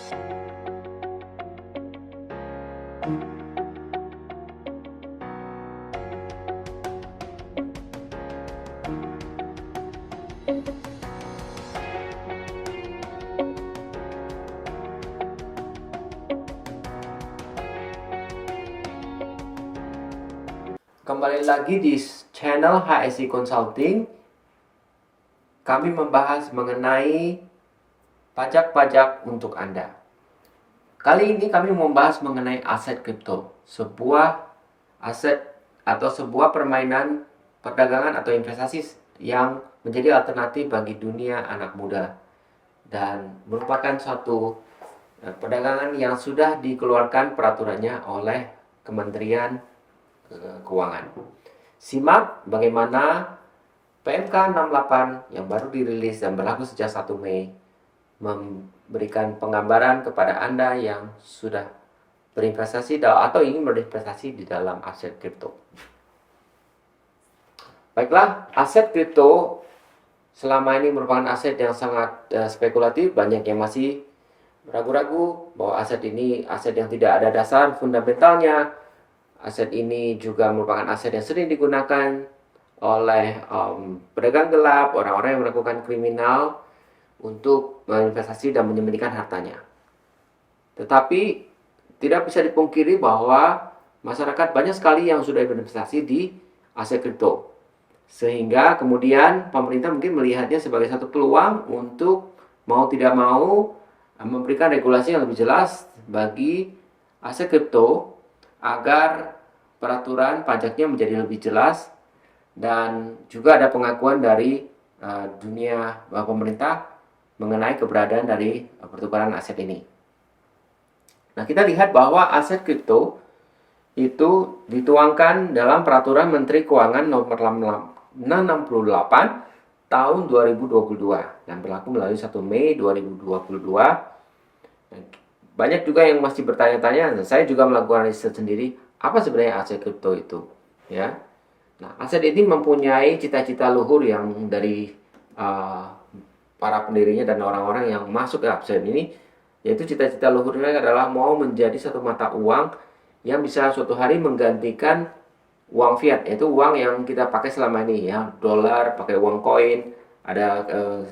Kembali lagi di channel HSI Consulting. Kami membahas mengenai pajak-pajak untuk Anda. Kali ini kami membahas mengenai aset kripto, sebuah aset atau sebuah permainan perdagangan atau investasi yang menjadi alternatif bagi dunia anak muda dan merupakan suatu perdagangan yang sudah dikeluarkan peraturannya oleh Kementerian Keuangan. Simak bagaimana PMK 68 yang baru dirilis dan berlaku sejak 1 Mei memberikan penggambaran kepada Anda yang sudah berinvestasi atau ingin berinvestasi di dalam aset kripto. Baiklah, aset kripto selama ini merupakan aset yang sangat spekulatif. Banyak yang masih ragu-ragu bahwa aset ini aset yang tidak ada dasar fundamentalnya. Aset ini juga merupakan aset yang sering digunakan oleh pedagang gelap, orang-orang yang melakukan kriminal untuk berinvestasi dan menyembunyikan hartanya. Tetapi tidak bisa dipungkiri bahwa masyarakat banyak sekali yang sudah berinvestasi di aset kripto. Sehingga kemudian pemerintah mungkin melihatnya sebagai satu peluang untuk mau tidak mau memberikan regulasi yang lebih jelas bagi aset kripto agar peraturan pajaknya menjadi lebih jelas dan juga ada pengakuan dari dunia pemerintah mengenai keberadaan dari pertukaran aset ini. Nah, kita lihat bahwa aset kripto itu dituangkan dalam Peraturan Menteri Keuangan Nomor 68 tahun 2022 yang berlaku melalui 1 Mei 2022. Banyak juga yang masih bertanya-tanya, dan saya juga melakukan riset sendiri, apa sebenarnya aset kripto itu, ya. Nah, aset ini mempunyai cita-cita luhur yang dari para pendirinya dan orang-orang yang masuk ke aset ini, yaitu cita-cita luhurnya adalah mau menjadi satu mata uang yang bisa suatu hari menggantikan uang fiat, yaitu uang yang kita pakai selama ini, ya, dolar, pakai uang koin, ada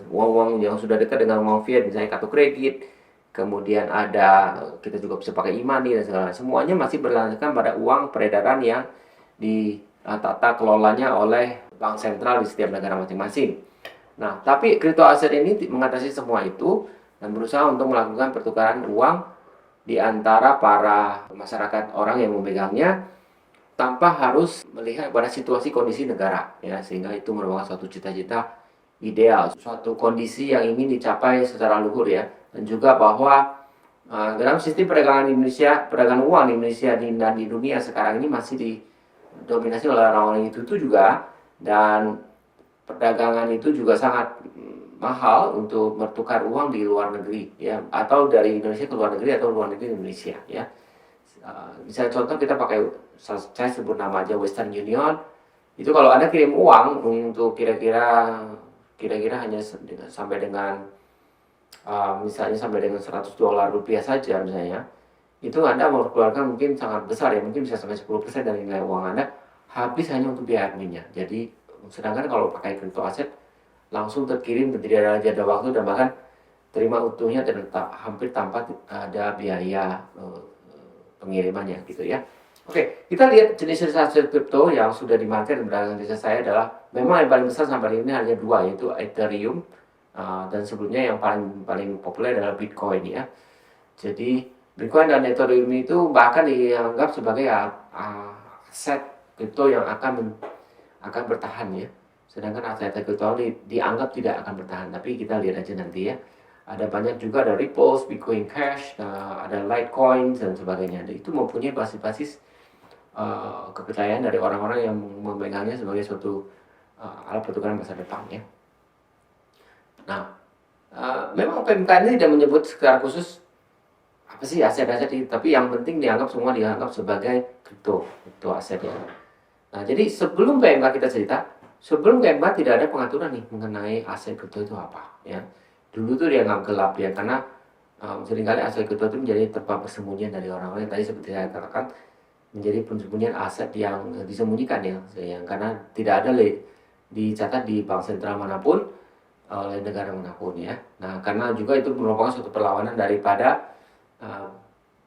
uang-uang yang sudah dekat dengan uang fiat, misalnya kartu kredit. Kemudian ada, kita juga bisa pakai e-money dan segala semuanya masih berlandaskan pada uang peredaran yang ditata kelolanya oleh bank sentral di setiap negara masing-masing. Nah, tapi kripto aset ini mengatasi semua itu dan berusaha untuk melakukan pertukaran uang di antara para masyarakat orang yang memegangnya tanpa harus melihat pada situasi kondisi negara, ya, sehingga itu merupakan suatu cita-cita ideal, suatu kondisi yang ingin dicapai secara luhur, ya. Dan juga bahwa dalam sistem perdagangan Indonesia, perdagangan uang di Indonesia dan di dunia sekarang ini masih didominasi oleh orang-orang itu juga, dan perdagangan itu juga sangat mahal untuk bertukar uang di luar negeri, ya, atau dari Indonesia ke luar negeri atau luar negeri Indonesia, ya. Misalnya contoh kita pakai, saya sebut nama aja Western Union. Itu kalau Anda kirim uang untuk kira-kira hanya sampai dengan misalnya sampai dengan $100 saja misalnya, itu Anda mau keluarkan mungkin sangat besar, ya, mungkin bisa sampai 10% dari nilai uang Anda habis hanya untuk biaya adminnya. Jadi sedangkan kalau pakai kripto aset langsung terkirim, tidak ada jeda waktu, dan bahkan terima utuhnya dan hampir tanpa ada biaya pengirimannya, gitu, ya. Oke, kita lihat jenis aset kripto yang sudah dimarket dan berdagang di saya adalah, memang yang paling besar sampai ini hanya dua, yaitu Ethereum dan sebelumnya yang paling populer adalah Bitcoin, ya. Jadi Bitcoin dan Ethereum itu bahkan dianggap sebagai aset kripto yang akan bertahan, ya. Sedangkan aset kripto dianggap tidak akan bertahan, tapi kita lihat aja nanti, ya. Ada banyak juga, ada Ripple, Bitcoin Cash, ada Litecoin dan sebagainya. Dan itu mempunyai basis kepercayaan dari orang-orang yang memegangnya sebagai suatu alat pertukaran masa depan, ya. Nah, memang PMK ini tidak menyebut secara khusus apa sih aset-aset itu, tapi yang penting semua dianggap sebagai kripto aset, ya. Nah, jadi sebelum PMK kita cerita, sebelum PMK tidak ada pengaturan nih mengenai aset kripto itu apa, ya. Dulu tuh dianggap gelap, ya, karena seringkali aset kripto itu menjadi tempat persembunyian dari orang-orang yang tadi seperti saya katakan, menjadi persembunyian aset yang disembunyikan ya, yang karena tidak ada dicatat di bank sentral manapun oleh negara manapun ya. Nah, karena juga itu merupakan suatu perlawanan daripada uh,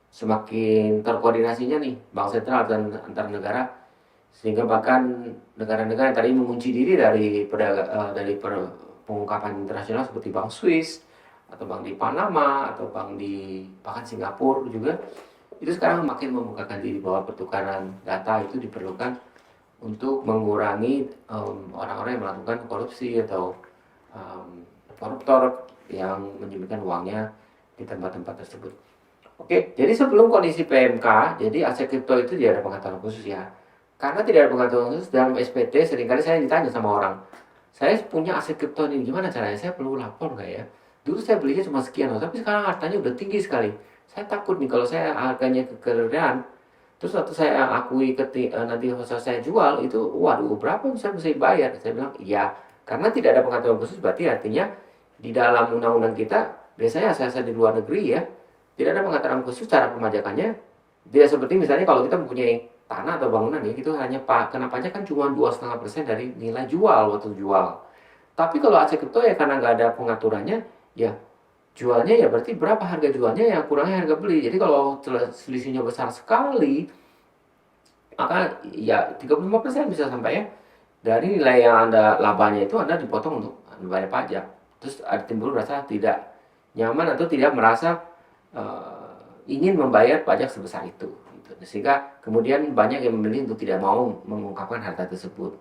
semakin terkoordinasinya nih bank sentral dan antar negara, sehingga bahkan negara-negara yang tadi mengunci diri dari pengungkapan internasional seperti bank Swiss atau bank di Panama atau bank di bahkan Singapura juga, itu sekarang makin membukakan diri bahwa pertukaran data itu diperlukan untuk mengurangi orang-orang yang melakukan korupsi atau koruptor yang menyembunyikan uangnya di tempat-tempat tersebut. Oke, jadi sebelum kondisi PMK, jadi aset kripto itu tidak ada pengetahuan khusus ya. Karena tidak ada pengetahuan khusus dalam SPT, seringkali saya ditanya sama orang, saya punya aset kripto ini, gimana caranya? Saya perlu lapor nggak ya? Dulu saya belinya cuma sekian loh, tapi sekarang harganya udah tinggi sekali. Saya takut nih kalau saya harganya kegedean, terus waktu saya akui nanti saya jual itu, waduh berapa saya mesti bayar? Saya bilang iya, karena tidak ada pengetahuan khusus berarti artinya di dalam undang-undang kita biasanya aset-aset di luar negeri ya tidak ada pengaturan khusus cara pemajakannya. Tidak seperti misalnya kalau kita mempunyai tanah atau bangunan ya, itu hanya kena pajak kan cuma 2,5% dari nilai jual waktu jual. Tapi kalau aset kripto ya karena nggak ada pengaturannya, ya jualnya ya berarti berapa harga jualnya yang kurangnya harga beli. Jadi kalau selisihnya besar sekali, maka ya 35% bisa sampai ya. Dari nilai yang Anda labanya itu Anda dipotong untuk membayar pajak. Terus ada timbul rasa tidak nyaman atau tidak merasa ingin membayar pajak sebesar itu gitu. Sehingga kemudian banyak yang memilih untuk tidak mau mengungkapkan harta tersebut.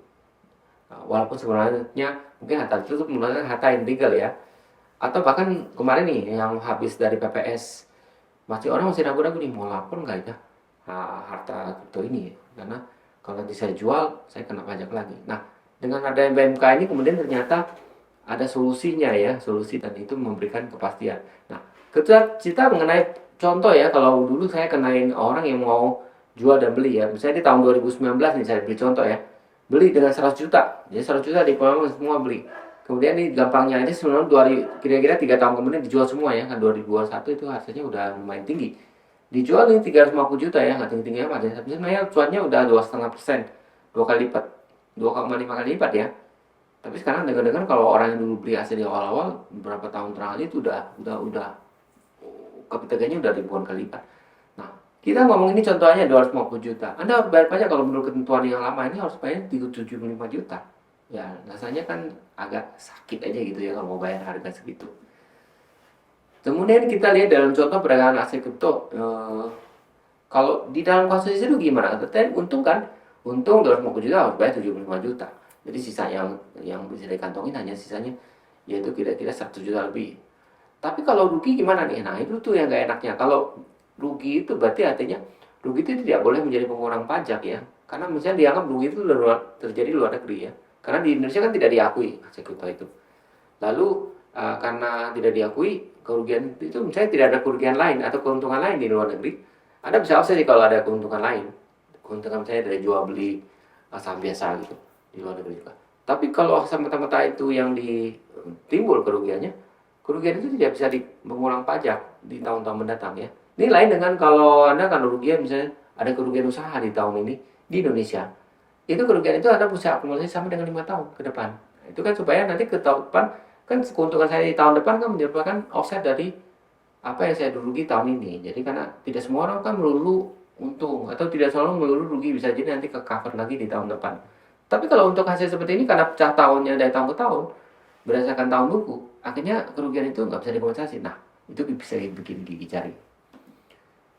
Walaupun sebenarnya mungkin harta itu merupakan harta yang legal ya, atau bahkan kemarin nih yang habis dari PPS, orang masih ragu-ragu nih mau lapor nggak ya harta kripto ini ya? Karena kalau nanti saya jual saya kena pajak lagi. Nah, dengan adanya BMK ini kemudian ternyata ada solusinya ya, solusi, dan itu memberikan kepastian. Nah, kita mengenai contoh ya, kalau dulu saya kenain orang yang mau jual dan beli ya, misalnya di tahun 2019 nih saya beli contoh ya, beli dengan 100 juta, jadi 100 juta di semua beli. Kemudian ini gampangnya aja sebenarnya kira-kira 3 tahun kemudian dijual semua ya, kan 2021 itu harganya udah lumayan tinggi. Dijual nih 350 juta ya, nggak tinggi-tinggi amat ya, tapi sebenarnya cuannya udah 2,5%, 2 kali lipat, 2,5 kali lipat ya. Tapi sekarang dengar-dengar kalau orang yang dulu beli aset di awal-awal beberapa tahun terakhir itu udah kapitalisasinya udah ribuan kali lipat. Nah, kita ngomong ini contohnya 250 juta. Anda harus bayar pajak kalau menurut ketentuan yang lama ini harus bayar 375 juta. Ya, rasanya kan agak sakit aja gitu ya kalau mau bayar harga segitu. Kemudian kita lihat dalam contoh perdagangan aset kripto, kalau di dalam kasus itu gimana? Tadi untung kan? Untung 250 juta harus bayar 75 juta. Jadi sisa yang bisa dikantongin hanya sisanya yaitu kira-kira 100 juta lebih. Tapi kalau rugi gimana nih? Nah, itu tuh yang gak enaknya. Kalau rugi itu berarti artinya rugi itu tidak boleh menjadi pengurang pajak ya. Karena misalnya dianggap rugi itu terjadi di luar negeri ya. Karena di Indonesia kan tidak diakui aset kripto itu. Lalu karena tidak diakui, kerugian itu misalnya tidak ada kerugian lain atau keuntungan lain di luar negeri, Anda bisa offset kalau ada keuntungan lain. Keuntungan misalnya dari jual beli saham biasa gitu di luar negeri juga. Tapi kalau semata-mata itu yang timbul kerugian itu tidak bisa mengulang pajak di tahun-tahun mendatang ya. Ini lain dengan kalau Anda kan kerugian misalnya ada kerugian usaha di tahun ini di Indonesia. Itu kerugian itu Anda bisa akumulasi sama dengan 5 tahun ke depan. Itu kan supaya nanti ke tahun depan kan keuntungan saya di tahun depan kan merupakan offset dari apa yang saya rugi tahun ini. Jadi karena tidak semua orang kan melulu untung atau tidak selalu melulu rugi, bisa jadi nanti ke cover lagi di tahun depan. Tapi kalau untuk hasil seperti ini karena pecah tahunnya dari tahun ke tahun berdasarkan tahun buku, akhirnya kerugian itu nggak bisa dikompensasi. Nah, itu bisa bikin gigi jari.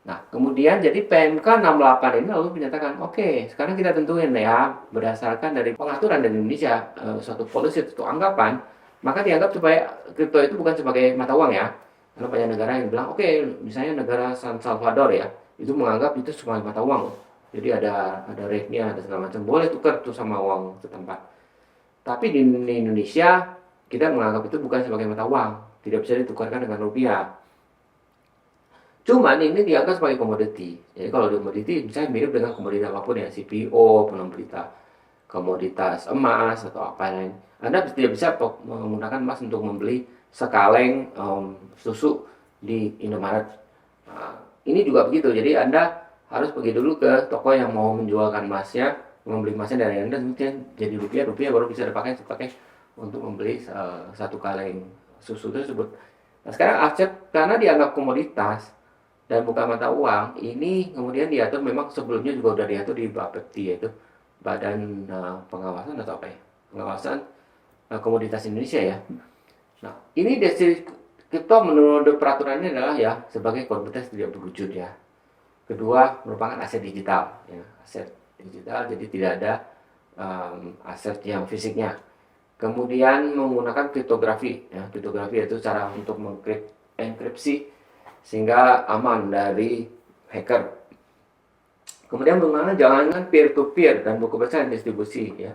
Nah, kemudian jadi PMK 68 ini lalu menyatakan, oke, sekarang kita tentuin ya, berdasarkan dari pengaturan dari Indonesia, suatu policy, suatu anggapan, maka dianggap supaya kripto itu bukan sebagai mata uang ya. Karena banyak negara yang bilang, oke, misalnya negara San Salvador ya, itu menganggap itu sebagai mata uang. Jadi ada rate-nya, ada segala macam, boleh tukar tuh sama uang setempat. Tapi di Indonesia, kita menganggap itu bukan sebagai mata uang, tidak bisa ditukarkan dengan rupiah. Cuman ini dianggap sebagai komoditi. Jadi kalau di komoditi misalnya mirip dengan komoditi apapun ya, CPO, komoditas emas atau apa lain. Anda tidak bisa menggunakan emas untuk membeli sekaleng susu di Indomaret. Ini juga begitu, jadi Anda harus pergi dulu ke toko yang mau menjualkan emasnya, membeli emasnya dari Anda, kemudian jadi rupiah baru bisa dipakai untuk membeli satu kaleng susu tersebut. Nah sekarang aset karena dianggap komoditas dan bukan mata uang, ini kemudian diatur, memang sebelumnya juga udah diatur di Bapepti, yaitu Badan Pengawasan atau apa ya? Pengawasan Komoditas Indonesia ya. Nah, ini dari kripto menurut peraturannya adalah ya sebagai komoditas tidak berwujud ya. Kedua, merupakan aset digital ya, aset digital, jadi tidak ada aset yang fisiknya. Kemudian menggunakan kriptografi ya, kriptografi yaitu cara untuk mengenkripsi sehingga aman dari hacker. Kemudian menggunakan jalankan peer to peer dan buku besar distribusi ya.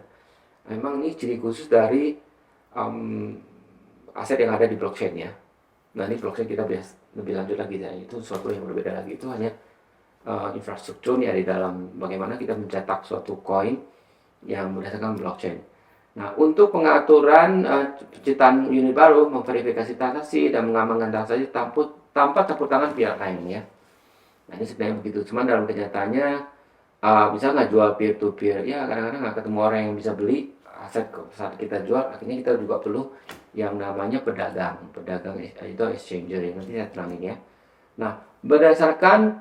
Memang ini ciri khusus dari aset yang ada di blockchain ya. Nah ini blockchain kita bahas lebih lanjut lagi ya, itu sesuatu yang berbeda lagi, itu hanya infrastruktur ya di dalam bagaimana kita mencetak suatu koin yang berdasarkan blockchain. Nah untuk pengaturan penciptaan unit baru, memverifikasi transaksi dan mengamankan transaksi tanpa campur tangan pihak lain ya. Nah ini sebenarnya begitu, cuman dalam kenyataannya bisa nggak jual peer to peer ya, kadang-kadang nggak ketemu orang yang bisa beli aset saat kita jual, akhirnya kita juga perlu yang namanya pedagang itu exchanger ya, nanti saya terangin ya. Nah berdasarkan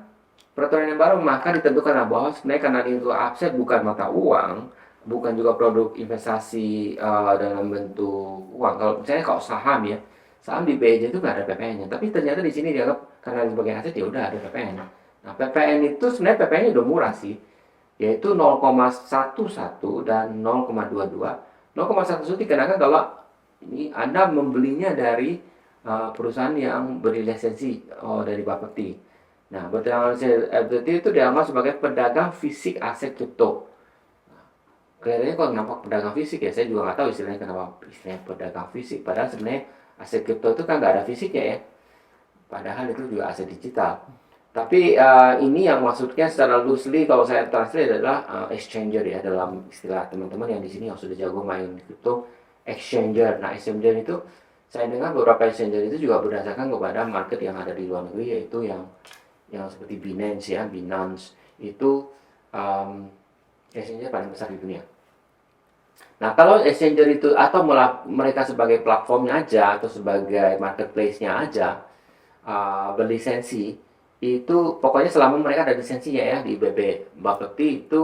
peraturan yang baru maka ditentukan bahwa sebenarnya karena itu aset bukan mata uang, bukan juga produk investasi dalam bentuk uang. Kalau misalnya kalau saham ya, saham di BEJ itu nggak ada PPN-nya, tapi ternyata di sini dianggap karena sebagai aset ya udah ada PPN. Nah PPN itu sebenarnya PPN-nya udah murah sih, yaitu 0,11 dan 0,22. 0,11 dikenakan kalau ini Anda membelinya dari perusahaan yang berlisensi dari Bapepti. Nah, berdagang FTT itu dianggap sebagai pedagang fisik aset kripto. Kelihatannya kok nampak pedagang fisik ya, saya juga nggak tahu istilahnya kenapa istilahnya pedagang fisik. Padahal sebenarnya aset kripto itu kan nggak ada fisiknya ya. Padahal itu juga aset digital. Tapi ini yang maksudnya secara loosely kalau saya translate adalah exchanger ya, dalam istilah teman-teman yang di sini yang sudah jago main kripto, exchanger. Nah, exchanger itu saya dengar beberapa exchanger itu juga berdasarkan kepada market yang ada di luar negeri, yaitu yang seperti Binance ya, Binance itu exchanger paling besar di dunia. Nah kalau exchanger itu atau mereka sebagai platformnya aja atau sebagai marketplace-nya aja berlisensi, itu pokoknya selama mereka ada lisensinya ya di Bapepti itu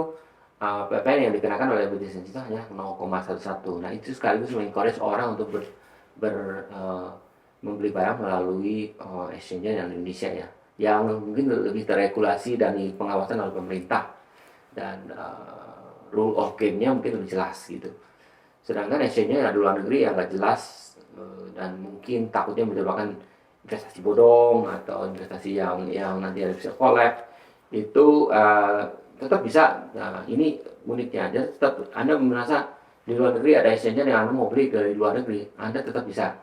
PPN yang dikenakan oleh berlisensi itu hanya 0,11. Nah itu sekaligus mengencourage orang untuk membeli barang melalui exchanger yang Indonesia ya, yang mungkin lebih terregulasi dan pengawasan oleh pemerintah dan rule of game-nya mungkin lebih jelas gitu. Sedangkan exchange-nya yang di luar negeri yang nggak jelas dan mungkin takutnya menyebabkan investasi bodong atau investasi yang nanti ada bisa collapse, itu tetap bisa. Nah ini uniknya, jadi tetap Anda merasa di luar negeri ada exchange yang Anda mau beli dari luar negeri, Anda tetap bisa.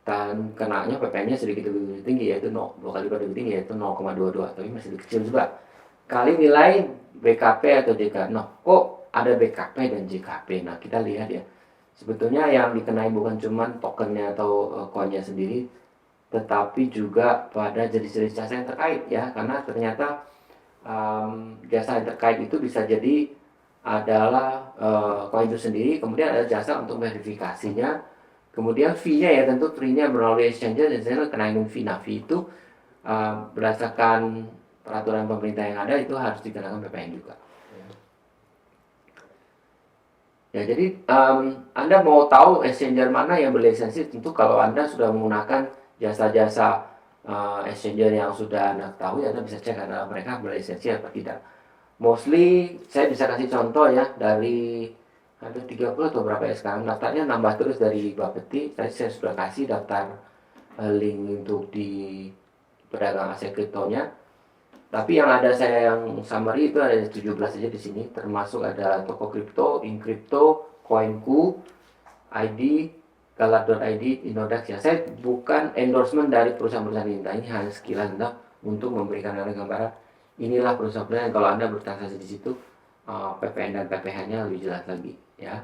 Dan kenanya PPN-nya sedikit lebih tinggi, yaitu 2 kali lipat lebih tinggi, yaitu 0,22, tapi masih kecil juga. Kali nilai BKP atau JK. Nah, kok ada BKP dan JKP? Nah, kita lihat ya. Sebetulnya yang dikenai bukan cuma tokennya atau koinnya sendiri, tetapi juga pada jenis-jenis jasa yang terkait ya. Karena ternyata jasa yang terkait itu bisa jadi adalah koin itu sendiri, kemudian ada jasa untuk verifikasinya, kemudian fee-nya ya, tentu fee-nya melalui exchanger dan saya kenain fee. Nah, fee itu berdasarkan peraturan pemerintah yang ada itu harus dikenakan PPN juga. Ya, jadi Anda mau tahu exchanger mana yang berlisensi, tentu kalau Anda sudah menggunakan jasa-jasa exchanger yang sudah Anda tahu, ya Anda bisa cek karena mereka berlisensi atau tidak. Mostly saya bisa kasih contoh ya, dari hampir 30 atau berapa ya sekarang, daftarnya nambah terus dari Bapepti. Tadi saya sudah kasih daftar link untuk di pedagang aset kriptonya. Tapi yang ada saya yang summary itu ada 17 saja di sini, termasuk ada toko kripto, Inkrypto, Coinku, ID, Galat.id, Inodex ya. Saya bukan endorsement dari perusahaan-perusahaan ini, ini hanya sekilas untuk memberikan Anda gambaran. Inilah perusahaan-perusahaan yang kalau Anda bertransaksi di situ, PPN dan PPH-nya lebih jelas lagi ya.